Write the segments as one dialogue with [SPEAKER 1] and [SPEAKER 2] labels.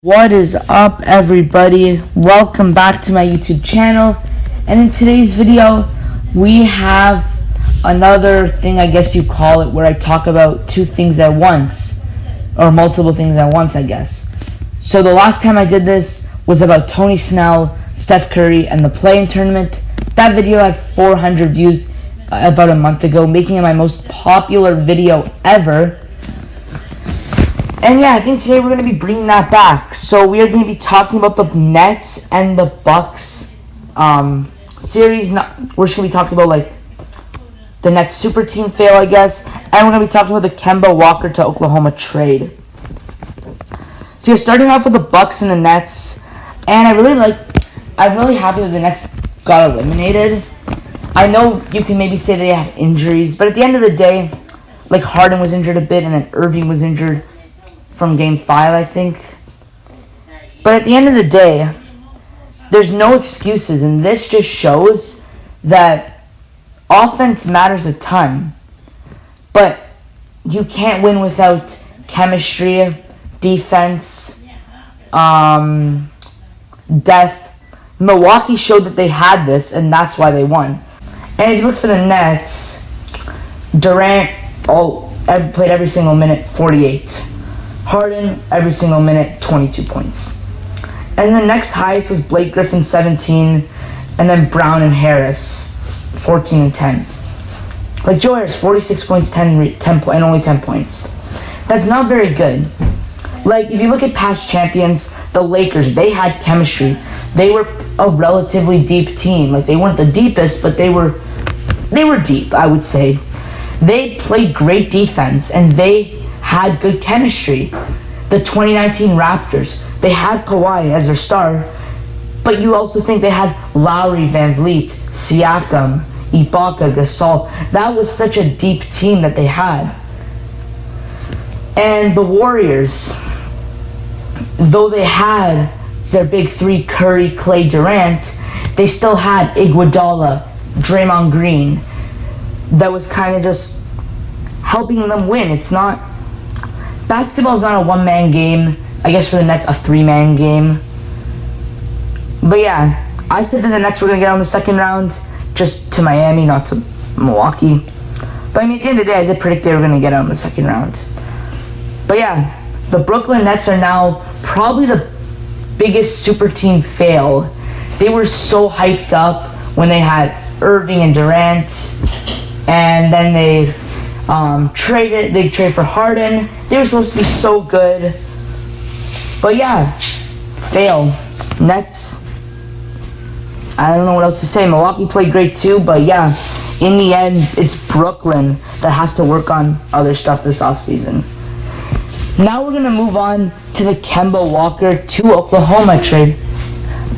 [SPEAKER 1] What is up, everybody? Welcome back to my YouTube channel. And in today's video we have another thing, I guess you call it, where I talk about two things at once, or multiple things at once, I guess. So the last time I did this was about Tony Snell, Steph Curry, and the play-in tournament. That video had 400 views about a month ago, making it my most popular video ever. And yeah, I think today we're going to be bringing that back. So we are going to be talking about the Nets and the Bucks series. We're just going to be talking about like the Nets Superteam fail, I guess. And we're going to be talking about the Kemba Walker to Oklahoma trade. So yeah, starting off with the Bucks and the Nets. And I'm really happy that the Nets got eliminated. I know you can maybe say they had injuries, but at the end of the day, like Harden was injured a bit and then Irving was injured from Game 5, I think. But at the end of the day, there's no excuses, and this just shows that offense matters a ton. But you can't win without chemistry, defense, depth. Milwaukee showed that they had this, and that's why they won. And if you look for the Nets, Durant played every single minute, 48. Harden, every single minute, 22 points. And the next highest was Blake Griffin, 17, and then Brown and Harris, 14 and 10. Like Joe Harris, 46 points, 10 and only 10 points. That's not very good. Like, if you look at past champions, the Lakers, they had chemistry. They were a relatively deep team. Like, they weren't the deepest, but they were deep, I would say. They played great defense, and they had good chemistry. The 2019 Raptors, they had Kawhi as their star, but you also think they had Lowry, Van Vliet, Siakam, Ibaka, Gasol. That was such a deep team that they had. And the Warriors, though they had their big three, Curry, Clay, Durant, they still had Iguodala, Draymond Green, that was kind of just helping them win. Basketball is not a one-man game. I guess for the Nets, a three-man game. But yeah, I said that the Nets were going to get out in the second round, just to Miami, not to Milwaukee. But I mean, at the end of the day, I did predict they were going to get out in the second round. But yeah, the Brooklyn Nets are now probably the biggest super team fail. They were so hyped up when they had Irving and Durant, and then they traded for Harden. They were supposed to be so good. But yeah, fail. Nets, I don't know what else to say. Milwaukee played great too, but yeah, in the end, it's Brooklyn that has to work on other stuff this offseason. Now we're going to move on to the Kemba Walker to Oklahoma trade.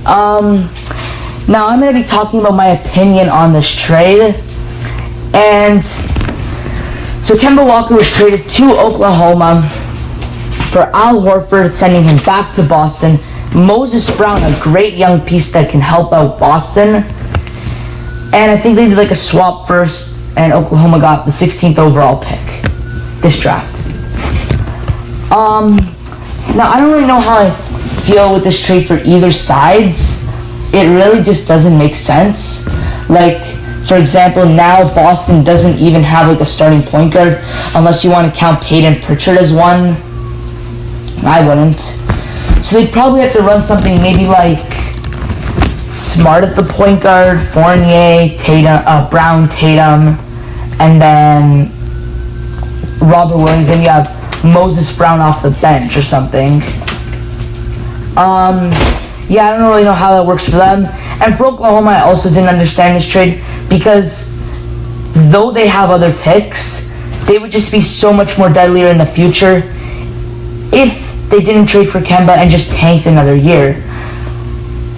[SPEAKER 1] Now I'm going to be talking about my opinion on this trade. And so Kemba Walker was traded to Oklahoma for Al Horford, sending him back to Boston. Moses Brown, a great young piece that can help out Boston. And I think they did like a swap first, and Oklahoma got the 16th overall pick this draft. Now I don't really know how I feel with this trade for either sides. It really just doesn't make sense. Like, for example, now Boston doesn't even have like a starting point guard unless you want to count Peyton Pritchard as one. I wouldn't. So they'd probably have to run something maybe like Smart at the point guard, Fournier, Brown, Tatum, and then Robert Williams, and you have Moses Brown off the bench or something. Yeah, I don't really know how that works for them. And for Oklahoma, I also didn't understand this trade because though they have other picks, they would just be so much more deadlier in the future if they didn't trade for Kemba and just tanked another year.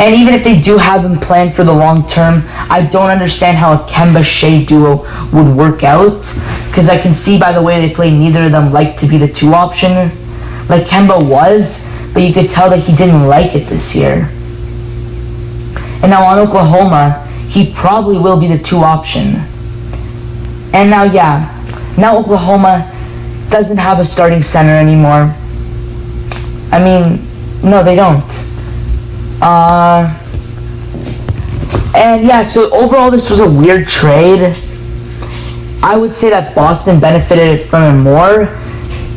[SPEAKER 1] And even if they do have him planned for the long term, I don't understand how a Kemba-Shea duo would work out, because I can see by the way they play, neither of them like to be the two option. Like Kemba was, but you could tell that he didn't like it this year. And now on Oklahoma, he probably will be the two option. And now Oklahoma doesn't have a starting center anymore. I mean, No, they don't. And yeah, so overall this was a weird trade. I would say that Boston benefited from it more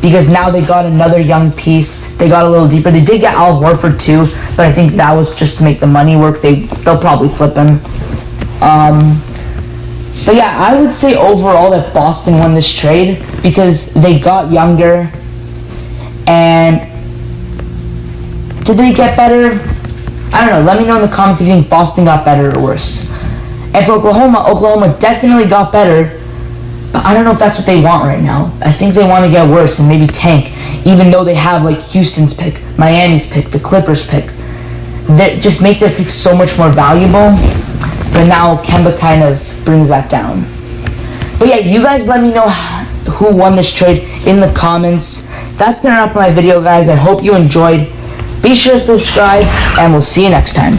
[SPEAKER 1] because now they got another young piece. They got a little deeper. They did get Al Horford too, but I think that was just to make the money work. They'll probably flip him. But yeah, I would say overall that Boston won this trade because they got younger. And did they get better? I don't know. Let me know in the comments if you think Boston got better or worse. And for Oklahoma definitely got better. But I don't know if that's what they want right now. I think they want to get worse and maybe tank. Even though they have like Houston's pick, Miami's pick, the Clippers pick. That just make their picks so much more valuable. But now Kemba kind of brings that down. But yeah, you guys let me know who won this trade in the comments. That's going to wrap up my video, guys. I hope you enjoyed. Be sure to subscribe, and we'll see you next time.